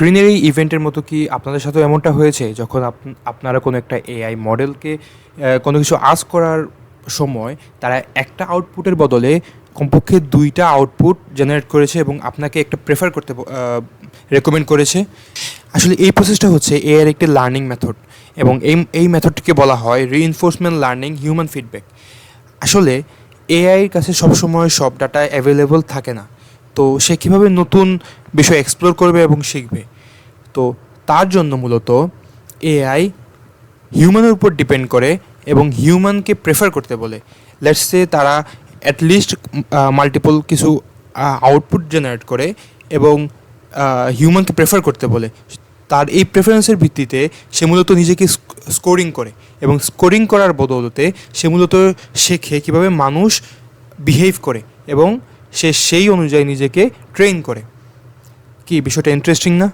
স্ক্রিনের এই ইভেন্টের মতো কি আপনাদের সাথেও এমনটা হয়েছে যখন আপনারা কোনো একটা এআই মডেলকে কোনো কিছু আস্ক করার সময় তারা একটা আউটপুটের বদলে কমপক্ষে 2টা আউটপুট জেনারেট করেছে এবং আপনাকে একটা প্রেফার করতে রেকমেন্ড করেছে? আসলে এই প্রসেসটা হচ্ছে এআইয়ের একটি লার্নিং মেথড এবং এই মেথডটিকে বলা হয় রিইনফোর্সমেন্ট লার্নিং হিউম্যান ফিডব্যাক। আসলে এআইয়ের কাছে সবসময় সব ডাটা অ্যাভেলেবল থাকে না, তো সে কীভাবে নতুন বিষয় এক্সপ্লোর করবে এবং শিখবে। তো তার জন্য মূলত এআই হিউম্যানের উপর ডিপেন্ড করে এবং হিউম্যানকে প্রেফার করতে বলে। লেটস সে তারা অ্যাটলিস্ট মাল্টিপল কিছু আউটপুট জেনারেট করে এবং হিউম্যানকে প্রেফার করতে বলে। তার এই প্রেফারেন্সের ভিত্তিতে সে মূলত নিজেকে স্কোরিং করে এবং স্কোরিং করার বদৌলতে সে মূলত শেখে কীভাবে মানুষ বিহেভ করে এবং সে সেই অনুযায়ী নিজেকে ট্রেন করে। কি বিষয়টা ইন্টারেস্টিং না?